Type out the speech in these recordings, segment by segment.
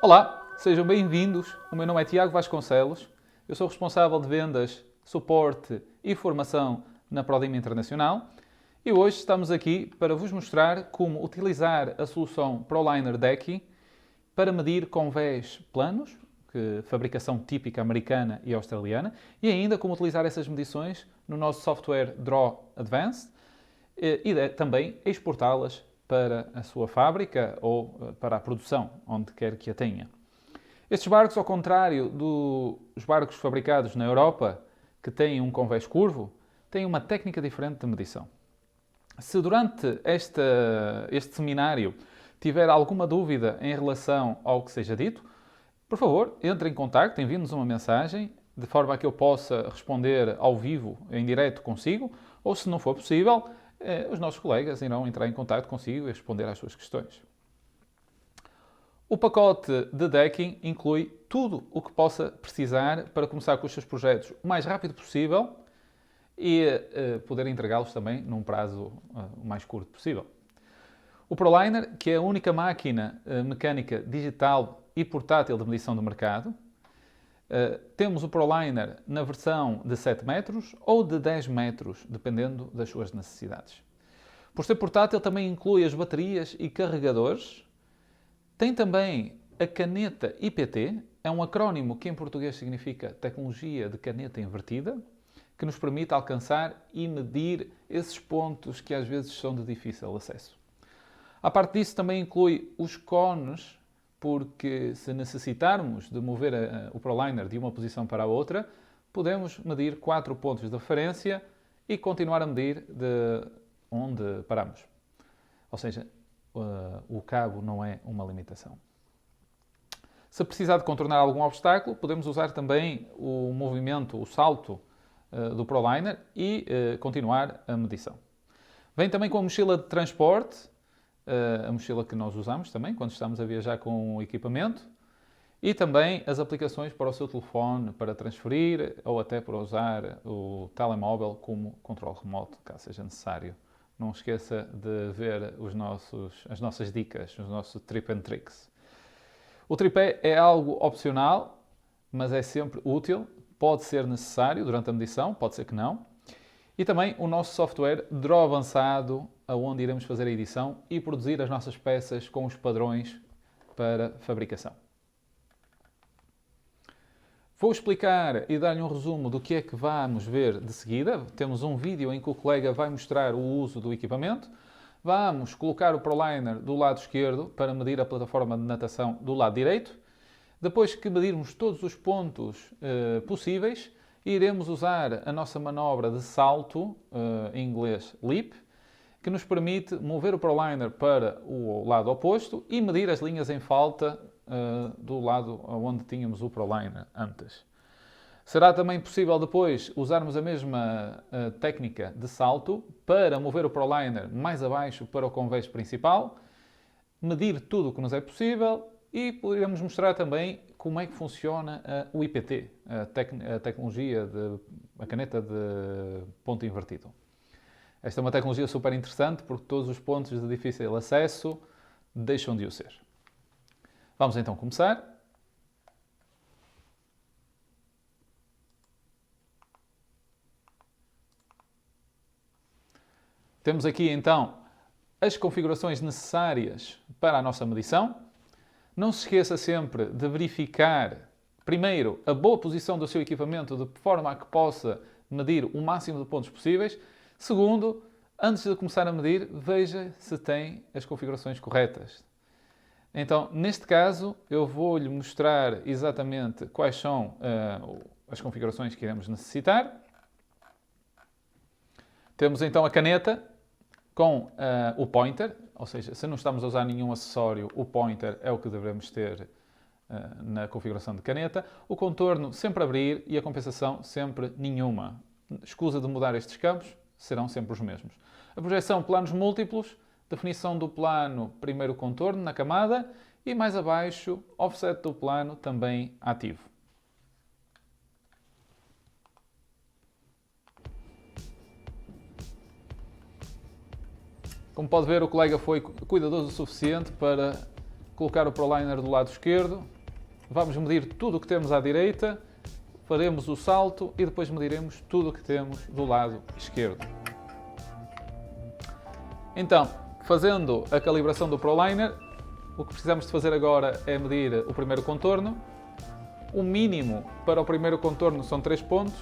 Olá, sejam bem-vindos. O meu nome é Tiago Vasconcelos. Eu sou responsável de vendas, suporte e formação na Prodima Internacional e hoje estamos aqui para vos mostrar como utilizar a solução ProLiner Decky para medir convés planos, fabricação típica americana e australiana, e ainda como utilizar essas medições no nosso software Draw Advanced e também exportá-las para a sua fábrica ou para a produção, onde quer que a tenha. Estes barcos, ao contrário dos barcos fabricados na Europa, que têm um convés curvo, têm uma técnica diferente de medição. Se durante este seminário tiver alguma dúvida em relação ao que seja dito, por favor, entre em contacto, envie-nos uma mensagem, de forma a que eu possa responder ao vivo, em direto consigo, ou se não for possível, os nossos colegas irão entrar em contacto consigo e responder às suas questões. O pacote de decking inclui tudo o que possa precisar para começar com os seus projetos o mais rápido possível e poder entregá-los também num prazo o mais curto possível. O ProLiner, que é a única máquina mecânica digital e portátil de medição do mercado. Temos o ProLiner na versão de 7 metros ou de 10 metros, dependendo das suas necessidades. Por ser portátil, também inclui as baterias e carregadores. Tem também a caneta IPT, é um acrónimo que em português significa Tecnologia de Caneta Invertida, que nos permite alcançar e medir esses pontos que às vezes são de difícil acesso. À parte disso, também inclui os cones, porque se necessitarmos de mover o ProLiner de uma posição para a outra, podemos medir 4 pontos de referência e continuar a medir de onde paramos. Ou seja, o cabo não é uma limitação. Se precisar de contornar algum obstáculo, podemos usar também o movimento, o salto do ProLiner e continuar a medição. Vem também com a mochila de transporte, a mochila que nós usamos também quando estamos a viajar com o equipamento, e também as aplicações para o seu telefone para transferir ou até para usar o telemóvel como controle remoto, caso seja necessário. Não esqueça de ver as nossas dicas, os nossos tips and tricks. O tripé é algo opcional, mas é sempre útil. Pode ser necessário durante a medição, pode ser que não. E também o nosso software Draw Avançado, onde iremos fazer a edição e produzir as nossas peças com os padrões para fabricação. Vou explicar e dar-lhe um resumo do que é que vamos ver de seguida. Temos um vídeo em que o colega vai mostrar o uso do equipamento. Vamos colocar o ProLiner do lado esquerdo para medir a plataforma de natação do lado direito. Depois que medirmos todos os pontos possíveis, iremos usar a nossa manobra de salto, em inglês leap, que nos permite mover o ProLiner para o lado oposto e medir as linhas em falta do lado onde tínhamos o ProLiner antes. Será também possível depois usarmos a mesma técnica de salto para mover o ProLiner mais abaixo para o convés principal, medir tudo o que nos é possível e poderemos mostrar também como é que funciona o IPT, a tecnologia a caneta de ponto invertido. Esta é uma tecnologia super interessante porque todos os pontos de difícil acesso deixam de o ser. Vamos então começar. Temos aqui então as configurações necessárias para a nossa medição. Não se esqueça sempre de verificar, primeiro, a boa posição do seu equipamento de forma a que possa medir o máximo de pontos possíveis. Segundo, antes de começar a medir, veja se tem as configurações corretas. Então, neste caso, eu vou-lhe mostrar exatamente quais são as configurações que iremos necessitar. Temos então a caneta com o pointer, ou seja, se não estamos a usar nenhum acessório, o pointer é o que devemos ter na configuração de caneta. O contorno sempre abrir e a compensação sempre nenhuma. Escusa de mudar estes campos, serão sempre os mesmos. A projeção planos múltiplos, definição do plano, primeiro contorno na camada e mais abaixo, offset do plano também ativo. Como pode ver, o colega foi cuidadoso o suficiente para colocar o ProLiner do lado esquerdo vamos medir tudo o que temos à direita, faremos o salto e depois mediremos tudo o que temos do lado esquerdo. Então, fazendo a calibração do ProLiner, o que precisamos de fazer agora é medir o primeiro contorno. O mínimo para o primeiro contorno são 3 pontos,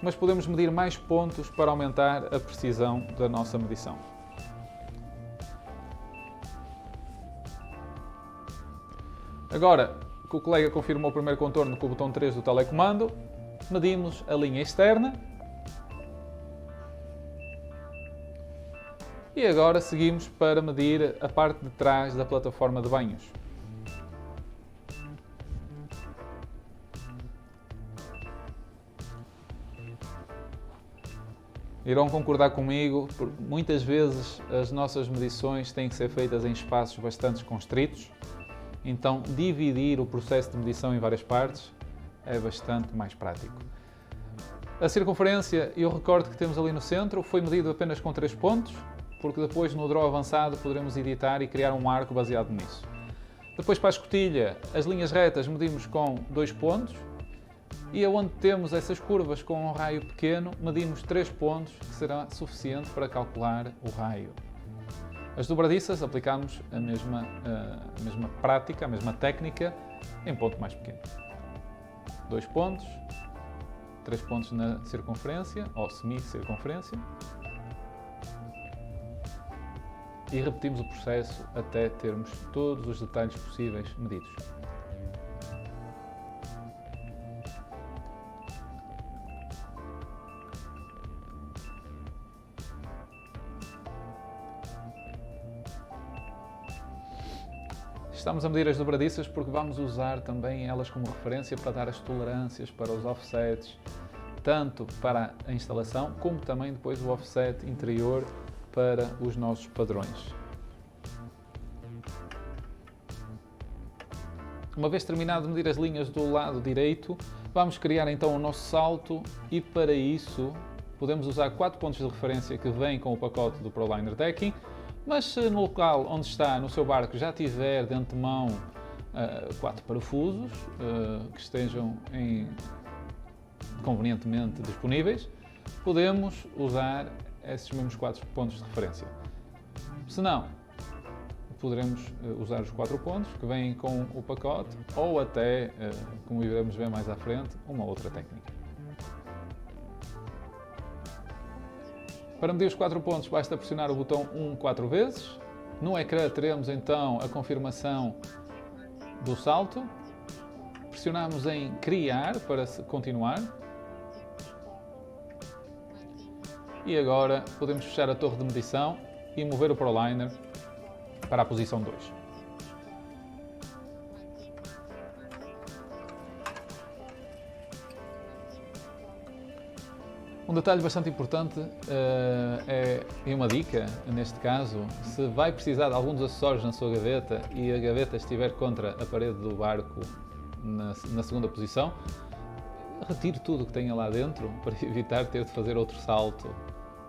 mas podemos medir mais pontos para aumentar a precisão da nossa medição. Agora que o colega confirmou o primeiro contorno com o botão 3 do telecomando, medimos a linha externa. E agora seguimos para medir a parte de trás da plataforma de banhos. Irão concordar comigo, porque muitas vezes as nossas medições têm que ser feitas em espaços bastante constritos, então dividir o processo de medição em várias partes é bastante mais prático. A circunferência e o recorte que temos ali no centro foi medido apenas com 3 pontos, porque depois no draw avançado poderemos editar e criar um arco baseado nisso. Depois para a escotilha, as linhas retas medimos com 2 pontos, e onde temos essas curvas com um raio pequeno, medimos 3 pontos, que será suficiente para calcular o raio. As dobradiças aplicamos a mesma prática, a mesma técnica, em ponto mais pequeno. 2 pontos, 3 pontos na circunferência, ou semi-circunferência, e repetimos o processo até termos todos os detalhes possíveis medidos. Estamos a medir as dobradiças porque vamos usar também elas como referência para dar as tolerâncias para os offsets, tanto para a instalação como também depois o offset interior para os nossos padrões. Uma vez terminado de medir as linhas do lado direito, vamos criar então o nosso salto e para isso podemos usar 4 pontos de referência que vêm com o pacote do ProLiner Decking. Mas se no local onde está no seu barco já tiver de antemão 4 parafusos que estejam convenientemente disponíveis, podemos usar esses mesmos 4 pontos de referência. Se não, poderemos usar os 4 pontos que vêm com o pacote ou até, como iremos ver mais à frente, uma outra técnica. Para medir os 4 pontos basta pressionar o botão 1 4 vezes. No ecrã teremos então a confirmação do salto. Pressionamos em criar para continuar. E agora podemos fechar a torre de medição e mover o ProLiner para a posição 2. Um detalhe bastante importante é uma dica, neste caso, se vai precisar de alguns acessórios na sua gaveta e a gaveta estiver contra a parede do barco na segunda posição, retire tudo o que tenha lá dentro para evitar ter de fazer outro salto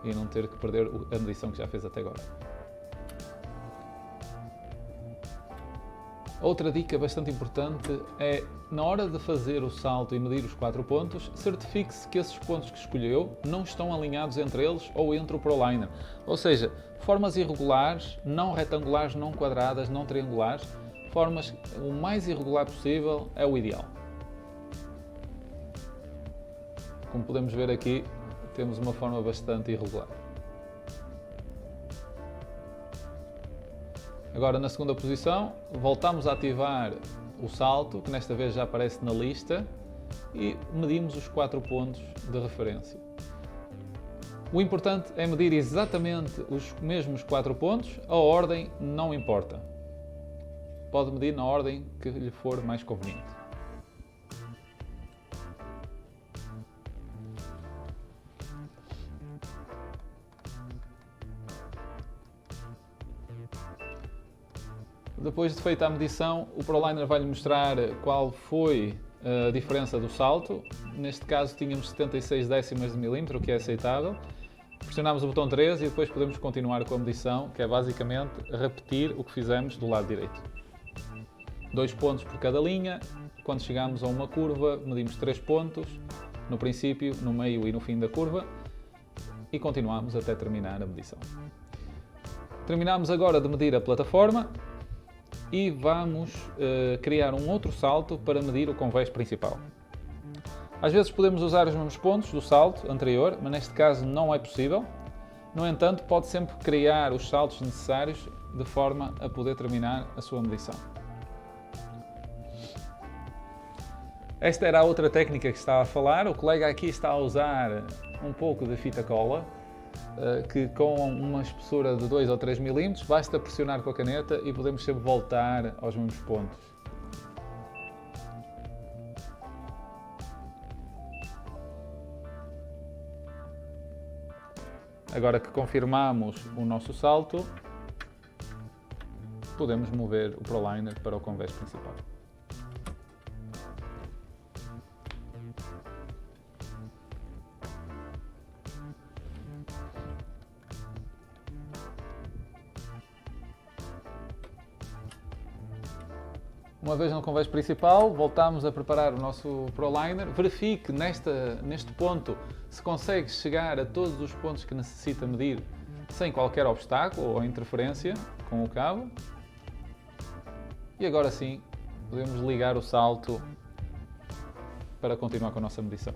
e não ter que perder a medição que já fez até agora. Outra dica bastante importante é, na hora de fazer o salto e medir os 4 pontos, certifique-se que esses pontos que escolheu não estão alinhados entre eles ou entre o ProLiner. Ou seja, formas irregulares, não retangulares, não quadradas, não triangulares, formas o mais irregular possível é o ideal. Como podemos ver aqui, temos uma forma bastante irregular. Agora, na segunda posição, voltamos a ativar o salto, que nesta vez já aparece na lista, e medimos os 4 pontos de referência. O importante é medir exatamente os mesmos 4 pontos, a ordem não importa. Pode medir na ordem que lhe for mais conveniente. Depois de feita a medição, o ProLiner vai-lhe mostrar qual foi a diferença do salto. Neste caso tínhamos 76 décimas de milímetro, o que é aceitável. Pressionamos o botão 3 e depois podemos continuar com a medição, que é basicamente repetir o que fizemos do lado direito. 2 pontos por cada linha, quando chegamos a uma curva, medimos 3 pontos, no princípio, no meio e no fim da curva, e continuamos até terminar a medição. Terminamos agora de medir a plataforma e vamos criar um outro salto para medir o convés principal. Às vezes podemos usar os mesmos pontos do salto anterior, mas neste caso não é possível. No entanto, pode sempre criar os saltos necessários de forma a poder terminar a sua medição. Esta era a outra técnica que estava a falar. O colega aqui está a usar um pouco de fita cola, que com uma espessura de 2 ou 3 mm basta pressionar com a caneta e podemos sempre voltar aos mesmos pontos. Agora que confirmamos o nosso salto, podemos mover o ProLiner para o convés principal. Uma vez no convés principal, voltamos a preparar o nosso ProLiner. Verifique neste ponto se consegue chegar a todos os pontos que necessita medir sem qualquer obstáculo ou interferência com o cabo. E agora sim, podemos ligar o salto para continuar com a nossa medição.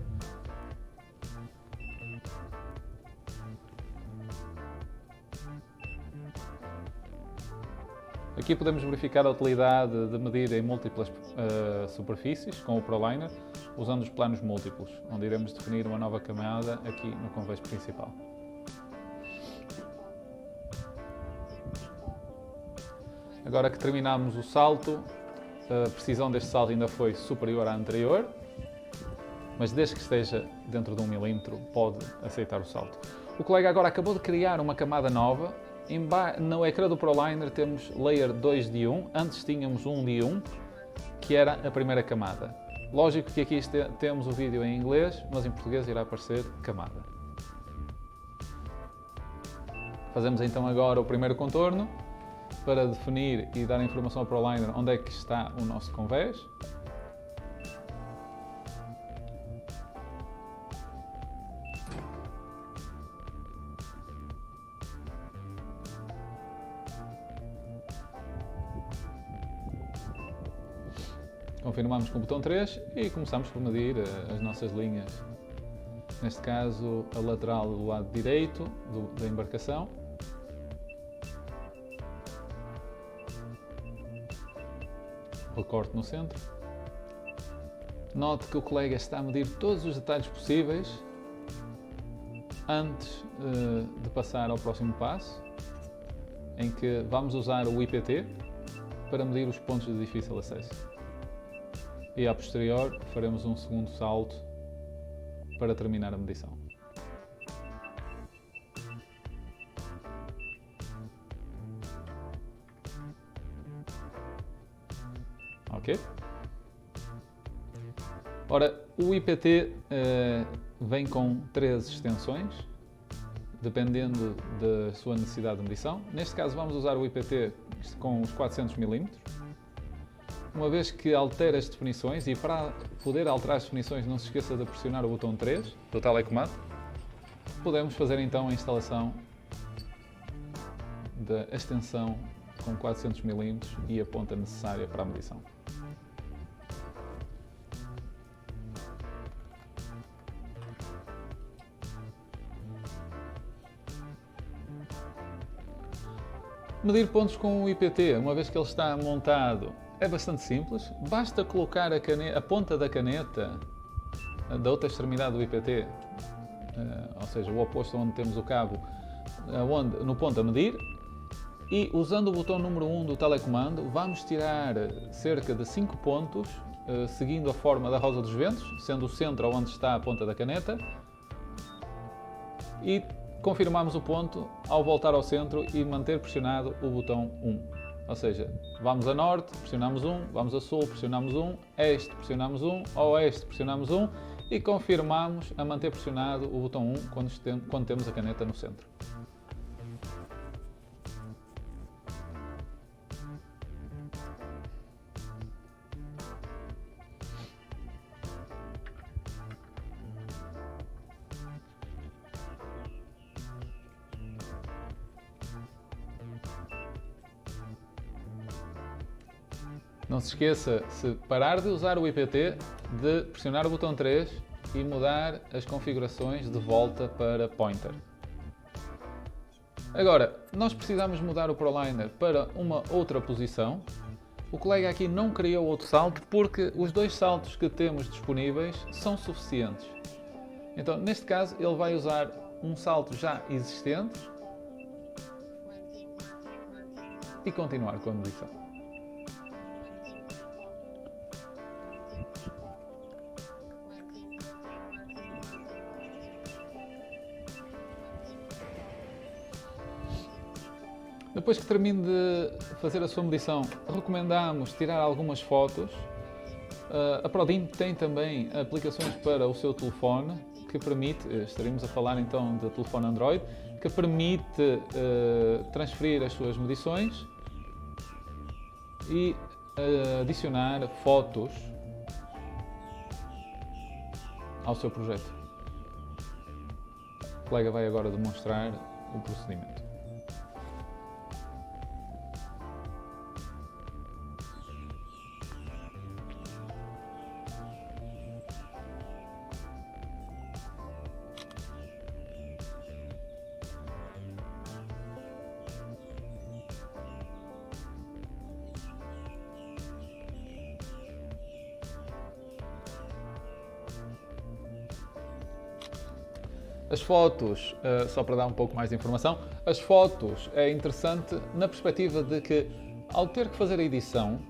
Aqui podemos verificar a utilidade de medir em múltiplas superfícies com o ProLiner, usando os planos múltiplos, onde iremos definir uma nova camada aqui no convés principal. Agora que terminamos o salto, a precisão deste salto ainda foi superior à anterior, mas desde que esteja dentro de 1 mm pode aceitar o salto. O colega agora acabou de criar uma camada nova. No ecrã do ProLiner temos Layer 2 de 1, antes tínhamos 1 de 1, que era a primeira camada. Lógico que aqui temos o vídeo em inglês, mas em português irá aparecer camada. Fazemos então agora o primeiro contorno, para definir e dar informação ao ProLiner onde é que está o nosso convés. Confirmamos com o botão 3 e começamos por medir as nossas linhas. Neste caso, a lateral do lado direito da embarcação. Recorte no centro. Note que o colega está a medir todos os detalhes possíveis antes de passar ao próximo passo, em que vamos usar o IPT para medir os pontos de difícil acesso. E a posterior faremos um segundo salto para terminar a medição. Ok? Ora, o IPT vem com 3 extensões, dependendo da sua necessidade de medição. Neste caso vamos usar o IPT com os 400 mm. Uma vez que altera as definições, e para poder alterar as definições não se esqueça de pressionar o botão 3 do telecomando, podemos fazer então a instalação da extensão com 400 mm e a ponta necessária para a medição. Medir pontos com o IPT, uma vez que ele está montado, é bastante simples. Basta colocar a ponta da caneta da outra extremidade do IPT, ou seja, o oposto onde temos o cabo, no ponto a medir, e usando o botão número 1 do telecomando, vamos tirar cerca de 5 pontos, seguindo a forma da rosa dos ventos, sendo o centro onde está a ponta da caneta, e confirmamos o ponto ao voltar ao centro e manter pressionado o botão 1. Ou seja, vamos a norte, pressionamos 1, vamos a sul, pressionamos 1, este, pressionamos 1, oeste, pressionamos 1 e confirmamos a manter pressionado o botão 1 quando temos a caneta no centro. Não se esqueça, se parar de usar o IPT, de pressionar o botão 3 e mudar as configurações de volta para pointer. Agora, nós precisamos mudar o ProLiner para uma outra posição. O colega aqui não criou outro salto porque os 2 saltos que temos disponíveis são suficientes. Então, neste caso, ele vai usar um salto já existente e continuar com a medição. Depois que termine de fazer a sua medição, recomendamos tirar algumas fotos. A Prodim tem também aplicações para o seu telefone, que permite, estaremos a falar então de telefone Android, que permite transferir as suas medições e adicionar fotos ao seu projeto. O colega vai agora demonstrar o procedimento. As fotos, só para dar um pouco mais de informação, as fotos é interessante na perspectiva de que, ao ter que fazer a edição,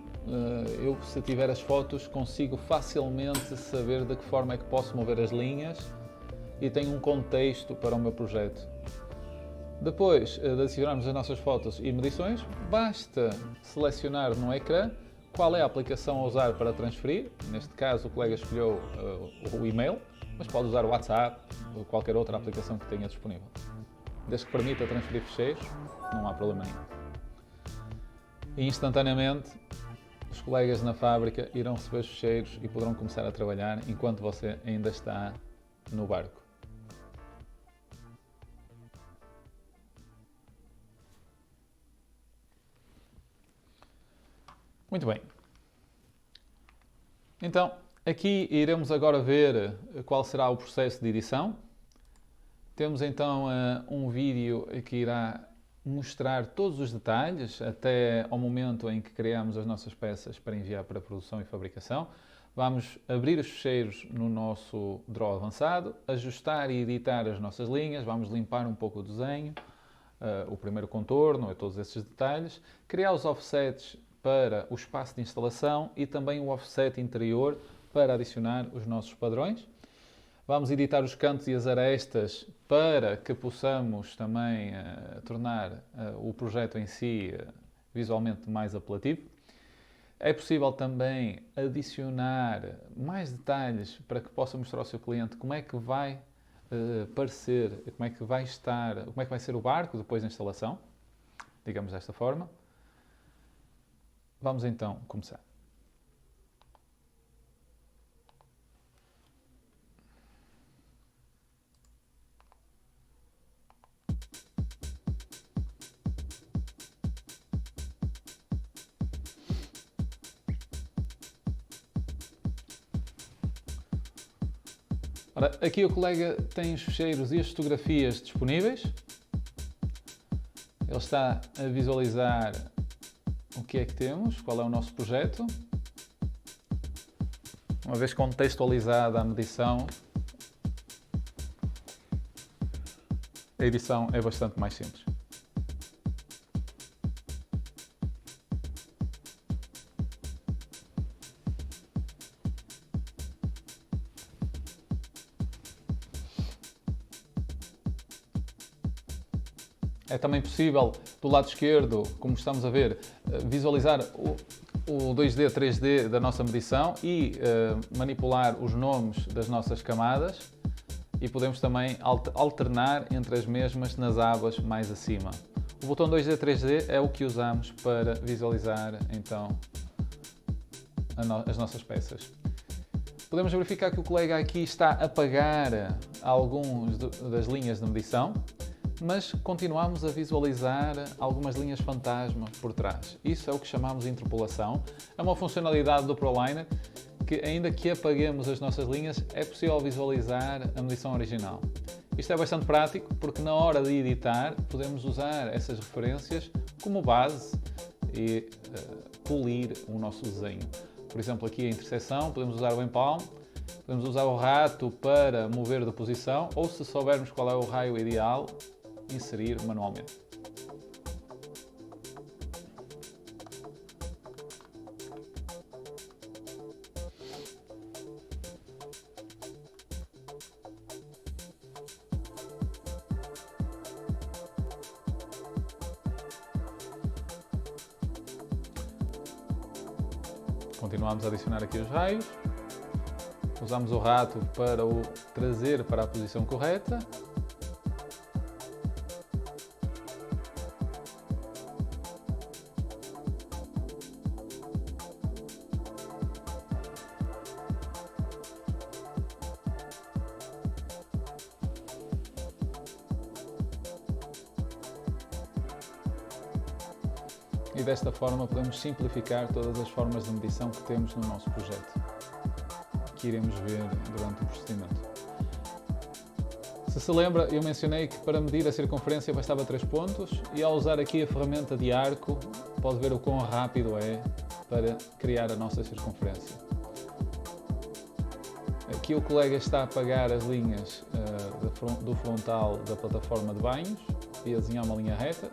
eu, se tiver as fotos, consigo facilmente saber de que forma é que posso mover as linhas e tenho um contexto para o meu projeto. Depois de adicionarmos as nossas fotos e medições, basta selecionar no ecrã qual é a aplicação a usar para transferir. Neste caso, o colega escolheu o e-mail, mas pode usar o WhatsApp ou qualquer outra aplicação que tenha disponível. Desde que permita transferir ficheiros, não há problema nenhum. E instantaneamente, os colegas na fábrica irão receber os ficheiros e poderão começar a trabalhar enquanto você ainda está no barco. Muito bem. Então, aqui iremos agora ver qual será o processo de edição. Temos então um vídeo que irá mostrar todos os detalhes até ao momento em que criamos as nossas peças para enviar para produção e fabricação. Vamos abrir os ficheiros no nosso Draw avançado, ajustar e editar as nossas linhas, vamos limpar um pouco o desenho, o primeiro contorno, todos esses detalhes, criar os offsets para o espaço de instalação e também o offset interior para adicionar os nossos padrões. Vamos editar os cantos e as arestas para que possamos também tornar o projeto em si visualmente mais apelativo. É possível também adicionar mais detalhes para que possa mostrar ao seu cliente como é que vai parecer, como é que vai estar, como é que vai ser o barco depois da instalação, digamos desta forma. Vamos então começar. Ora, aqui o colega tem os ficheiros e as fotografias disponíveis. Ele está a visualizar o que é que temos, qual é o nosso projeto. Uma vez contextualizada a medição, a edição é bastante mais simples. É também possível, do lado esquerdo, como estamos a ver, visualizar o 2D, 3D da nossa medição e manipular os nomes das nossas camadas, e podemos também alternar entre as mesmas nas abas mais acima. O botão 2D, 3D é o que usamos para visualizar então as nossas peças. Podemos verificar que o colega aqui está a apagar algumas das linhas de medição. mas continuamos a visualizar algumas linhas fantasma por trás. Isso é o que chamamos de interpolação. É uma funcionalidade do ProLiner que, ainda que apaguemos as nossas linhas, é possível visualizar a medição original. Isto é bastante prático porque na hora de editar podemos usar essas referências como base e polir o nosso desenho. Por exemplo, aqui a interseção, podemos usar o empalme, podemos usar o rato para mover de posição ou, se soubermos qual é o raio ideal, inserir manualmente. Continuamos a adicionar aqui os raios. Usamos o rato para o trazer para a posição correta. E desta forma podemos simplificar todas as formas de medição que temos no nosso projeto, que iremos ver durante o procedimento. Se lembra, eu mencionei que para medir a circunferência bastava 3 pontos e, ao usar aqui a ferramenta de arco, pode ver o quão rápido é para criar a nossa circunferência. Aqui o colega está a apagar as linhas do frontal da plataforma de banhos e a desenhar uma linha reta.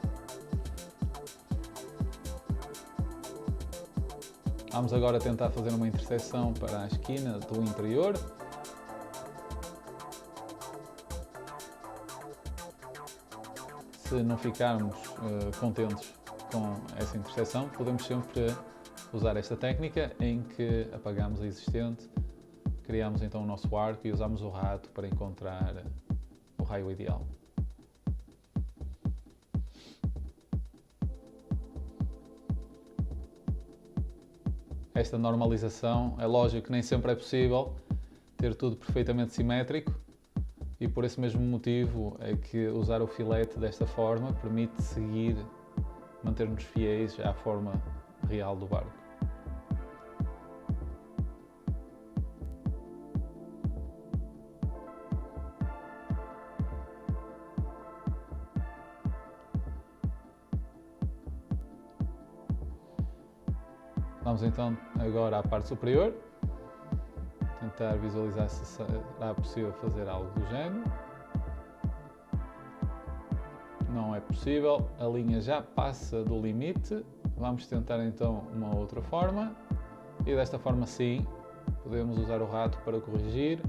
Vamos agora tentar fazer uma interseção para a esquina do interior. Se não ficarmos contentes com essa interseção, podemos sempre usar esta técnica em que apagamos a existente, criamos então o nosso arco e usamos o rato para encontrar o raio ideal. Esta normalização, é lógico que nem sempre é possível ter tudo perfeitamente simétrico e, por esse mesmo motivo, é que usar o filete desta forma permite seguir, manter-nos fiéis à forma real do barco. Vamos então agora à parte superior, tentar visualizar se será possível fazer algo do género. Não é possível, a linha já passa do limite. Vamos tentar então uma outra forma e, desta forma, sim, podemos usar o rato para corrigir,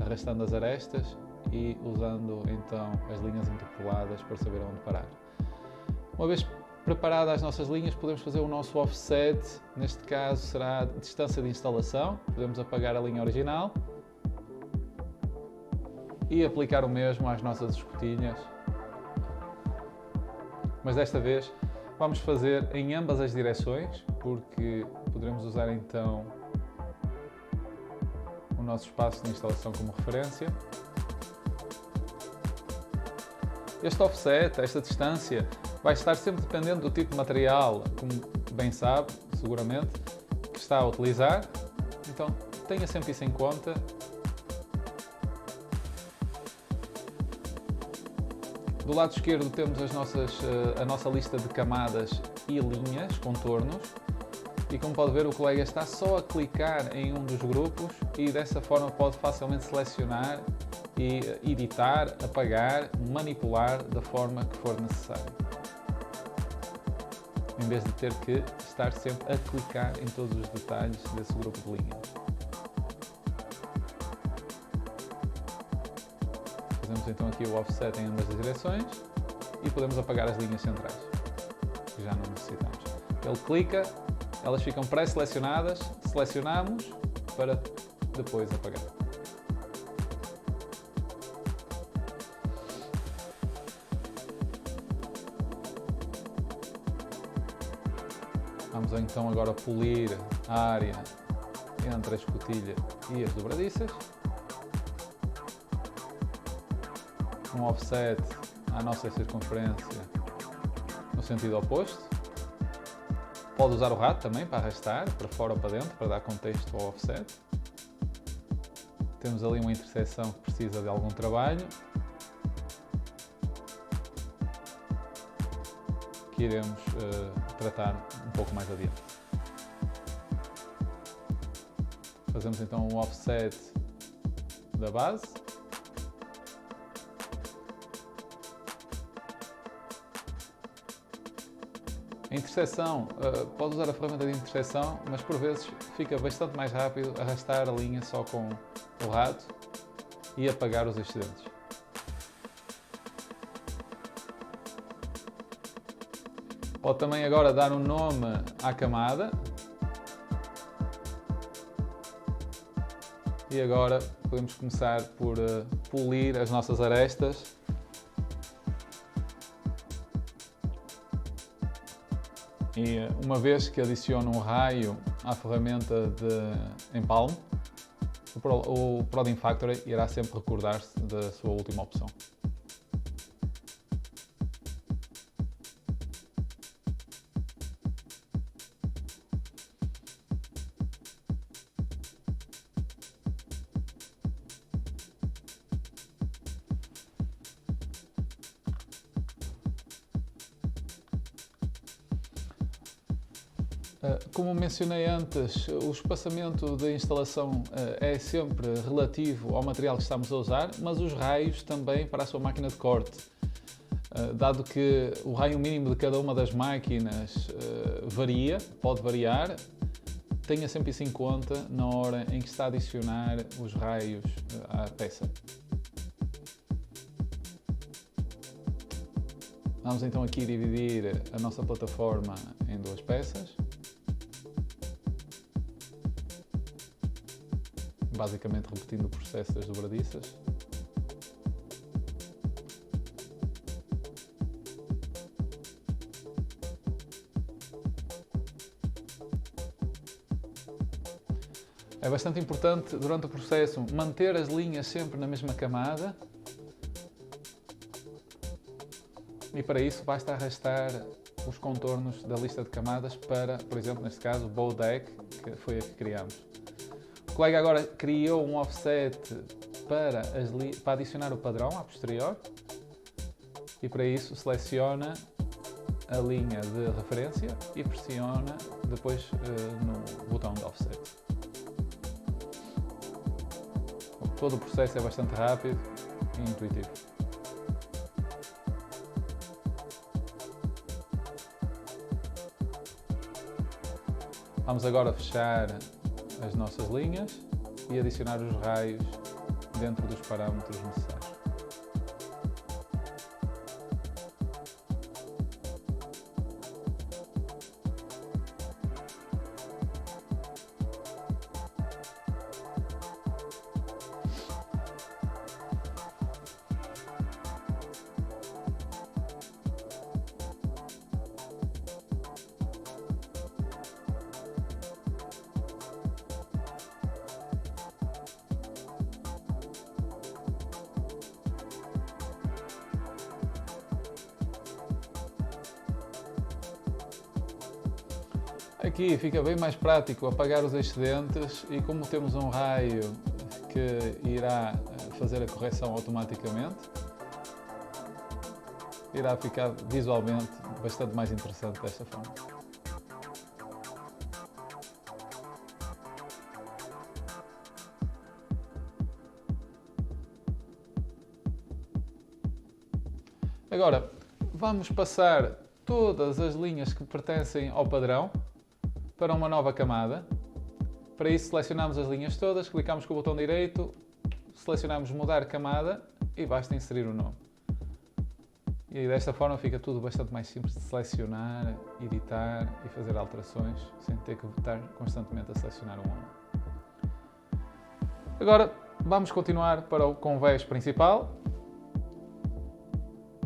arrastando as arestas e usando então as linhas interpoladas para saber onde parar. Uma vez preparadas as nossas linhas, podemos fazer o nosso offset. Neste caso será a distância de instalação. Podemos apagar a linha original e aplicar o mesmo às nossas escotilhas, mas desta vez vamos fazer em ambas as direções, porque poderemos usar então o nosso espaço de instalação como referência. Este offset, esta distância, vai estar sempre dependendo do tipo de material, como bem sabe, seguramente, que está a utilizar. Então tenha sempre isso em conta. Do lado esquerdo temos a nossa lista de camadas e linhas, contornos. E como pode ver, o colega está só a clicar em um dos grupos e dessa forma pode facilmente selecionar e editar, apagar, manipular da forma que for necessário, em vez de ter que estar sempre a clicar em todos os detalhes desse grupo de linhas. Fazemos então aqui o offset em ambas as direções e podemos apagar as linhas centrais, que já não necessitamos. Ele clica, elas ficam pré-selecionadas, selecionamos para depois apagar. Vamos então agora polir a área entre a escotilha e as dobradiças. Um offset à nossa circunferência no sentido oposto. Pode usar o rato também para arrastar para fora ou para dentro, para dar contexto ao offset. Temos ali uma intersecção que precisa de algum trabalho, que iremos tratar um pouco mais adiante. Fazemos então um offset da base. A interseção, pode usar a ferramenta de interseção, mas por vezes fica bastante mais rápido arrastar a linha só com o rato e apagar os excedentes. Pode também agora dar um nome à camada. E agora podemos começar por polir as nossas arestas. E uma vez que adiciono um raio à ferramenta de empalme, o Prodin Factory irá sempre recordar-se da sua última opção. Como mencionei antes, o espaçamento da instalação é sempre relativo ao material que estamos a usar, mas os raios também para a sua máquina de corte. Dado que o raio mínimo de cada uma das máquinas pode variar, tenha sempre isso em conta na hora em que está a adicionar os raios à peça. Vamos então aqui dividir a nossa plataforma em duas peças. Basicamente repetindo o processo das dobradiças. É bastante importante durante o processo manter as linhas sempre na mesma camada e para isso basta arrastar os contornos da lista de camadas para, por exemplo, neste caso, o bow deck, que foi a que criamos. O colega agora criou um offset para adicionar o padrão a posterior e para isso seleciona a linha de referência e pressiona depois no botão de offset. Todo o processo é bastante rápido e intuitivo. Vamos agora fechar as nossas linhas e adicionar os raios dentro dos parâmetros necessários. Aqui fica bem mais prático apagar os excedentes e como temos um raio que irá fazer a correção automaticamente, irá ficar visualmente bastante mais interessante desta forma. Agora, vamos passar todas as linhas que pertencem ao padrão para uma nova camada. Para isso selecionamos as linhas todas, clicamos com o botão direito, selecionamos mudar camada e basta inserir o nome. E aí, desta forma fica tudo bastante mais simples de selecionar, editar e fazer alterações sem ter que estar constantemente a selecionar um a um. Agora vamos continuar para o convés principal.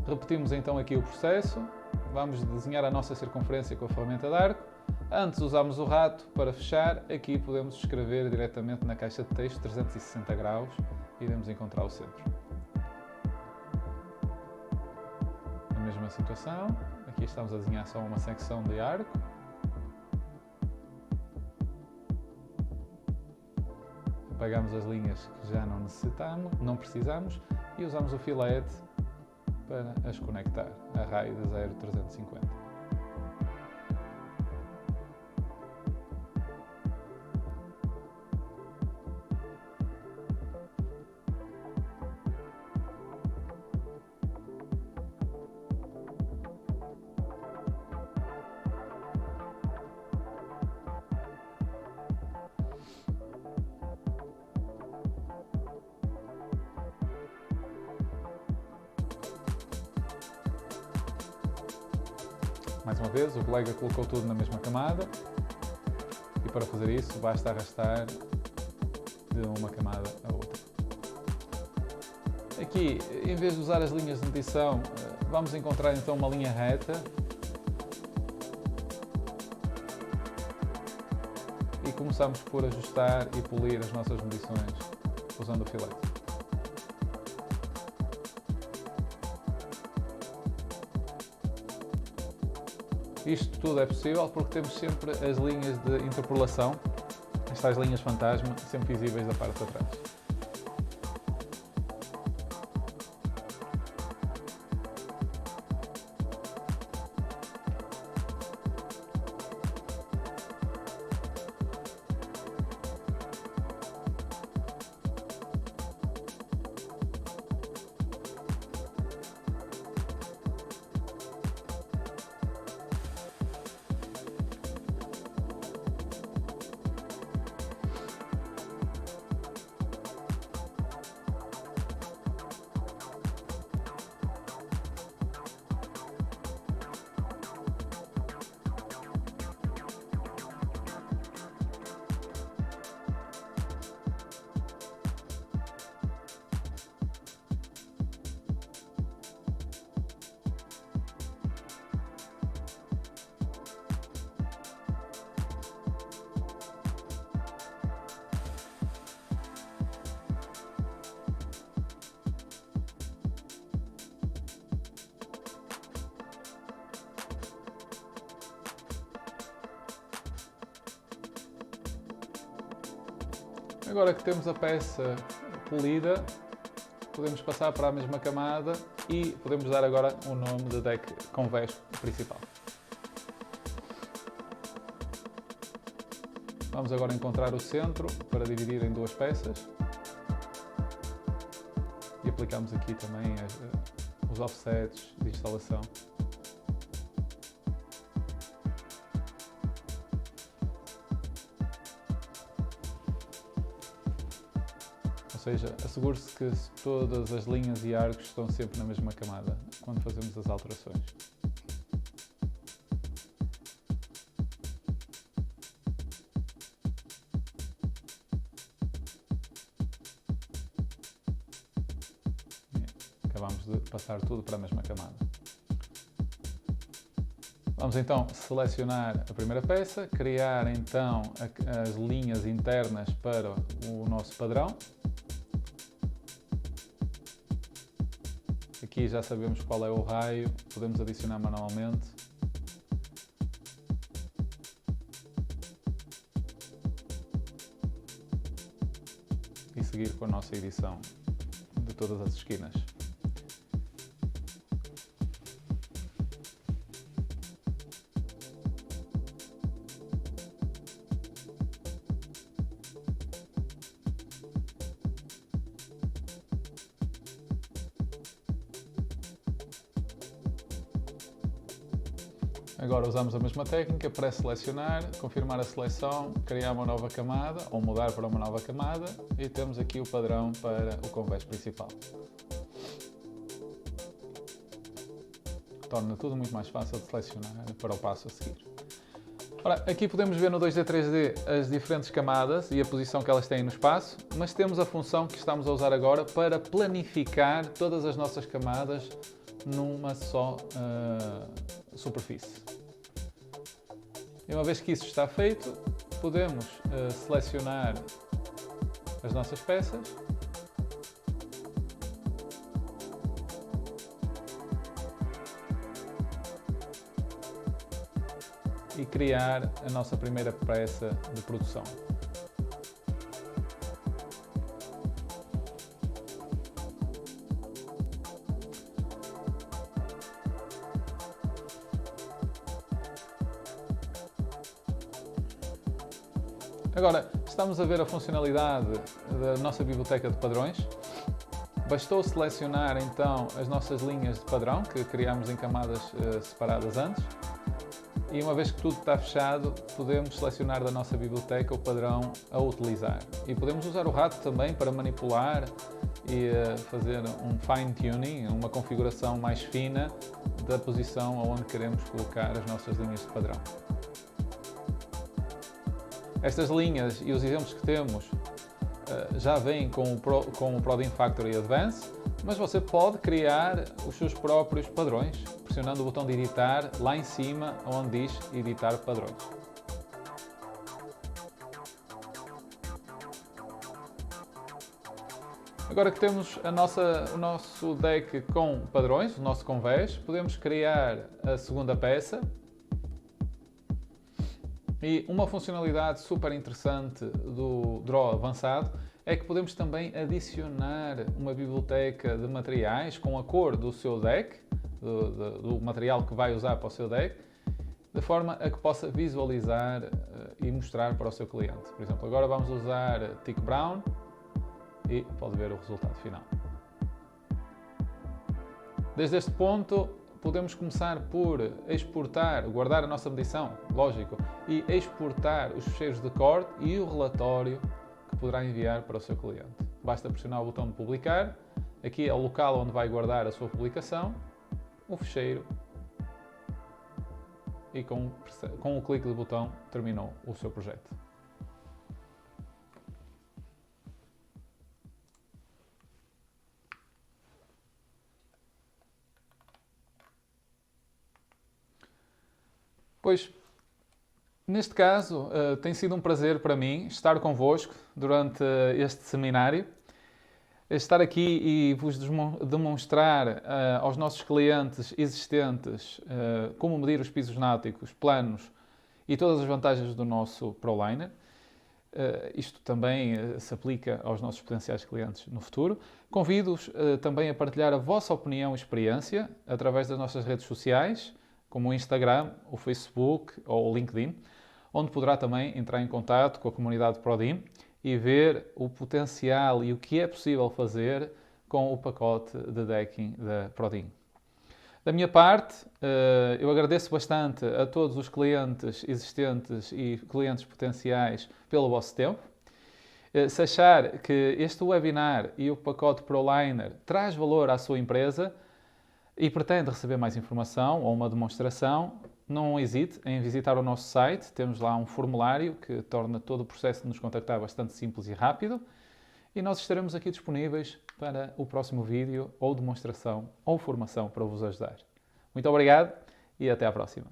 Repetimos então aqui o processo. Vamos desenhar a nossa circunferência com a ferramenta de arco. Antes usámos o rato para fechar, aqui podemos escrever diretamente na caixa de texto 360 graus e iremos encontrar o centro. mesma situação. Aqui estamos a desenhar só uma secção de arco. Apagamos as linhas que já não precisamos e usamos o filete para as conectar a raio de 0,350. Mais uma vez, o colega colocou tudo na mesma camada e para fazer isso basta arrastar de uma camada a outra. Aqui, em vez de usar as linhas de medição, vamos encontrar então uma linha reta e começamos por ajustar e polir as nossas medições usando o filete. Isto tudo é possível porque temos sempre as linhas de interpolação, estas linhas fantasma, sempre visíveis da parte de trás. Agora que temos a peça polida, podemos passar para a mesma camada e podemos dar agora o nome de deck convés principal. Vamos agora encontrar o centro para dividir em duas peças e aplicamos aqui também os offsets de instalação. Ou seja, assegure-se que todas as linhas e arcos estão sempre na mesma camada quando fazemos as alterações. E acabamos de passar tudo para a mesma camada. Vamos então selecionar a primeira peça, criar então as linhas internas para o nosso padrão. Aqui já sabemos qual é o raio, podemos adicionar manualmente. E seguir com a nossa edição de todas as esquinas. Agora usamos a mesma técnica para selecionar, confirmar a seleção, criar uma nova camada ou mudar para uma nova camada e temos aqui o padrão para o convés principal. Torna tudo muito mais fácil de selecionar para o passo a seguir. Ora, aqui podemos ver no 2D 3D as diferentes camadas e a posição que elas têm no espaço, mas temos a função que estamos a usar agora para planificar todas as nossas camadas numa só superfície. E uma vez que isso está feito, podemos selecionar as nossas peças e criar a nossa primeira peça de produção. Agora, estamos a ver a funcionalidade da nossa biblioteca de padrões. Bastou selecionar então as nossas linhas de padrão, que criámos em camadas separadas antes. E uma vez que tudo está fechado, podemos selecionar da nossa biblioteca o padrão a utilizar. E podemos usar o rato também para manipular e fazer um fine-tuning, uma configuração mais fina da posição onde queremos colocar as nossas linhas de padrão. Estas linhas e os exemplos que temos já vêm com o Prodin Factory Advance, mas você pode criar os seus próprios padrões, pressionando o botão de editar lá em cima, onde diz editar padrões. Agora que temos o nosso deck com padrões, o nosso convés, podemos criar a segunda peça. E uma funcionalidade super interessante do Draw avançado é que podemos também adicionar uma biblioteca de materiais com a cor do seu deck, do material que vai usar para o seu deck, de forma a que possa visualizar e mostrar para o seu cliente. Por exemplo, agora vamos usar Thick Brown e pode ver o resultado final. Desde este ponto, podemos começar por exportar, guardar a nossa medição, lógico, e exportar os ficheiros de corte e o relatório que poderá enviar para o seu cliente. Basta pressionar o botão de publicar, aqui é o local onde vai guardar a sua publicação, o ficheiro, e com o clique do botão terminou o seu projeto. Pois, neste caso, tem sido um prazer para mim estar convosco durante este seminário, estar aqui e vos demonstrar aos nossos clientes existentes como medir os pisos náuticos, planos e todas as vantagens do nosso ProLiner. Isto também se aplica aos nossos potenciais clientes no futuro. Convido-os também a partilhar a vossa opinião e experiência através das nossas redes sociais, como o Instagram, o Facebook ou o LinkedIn, onde poderá também entrar em contato com a comunidade Prodin e ver o potencial e o que é possível fazer com o pacote de decking da Prodin. Da minha parte, eu agradeço bastante a todos os clientes existentes e clientes potenciais pelo vosso tempo. Se achar que este webinar e o pacote ProLiner traz valor à sua empresa, e pretende receber mais informação ou uma demonstração, não hesite em visitar o nosso site. Temos lá um formulário que torna todo o processo de nos contactar bastante simples e rápido. E nós estaremos aqui disponíveis para o próximo vídeo ou demonstração ou formação para vos ajudar. Muito obrigado e até à próxima.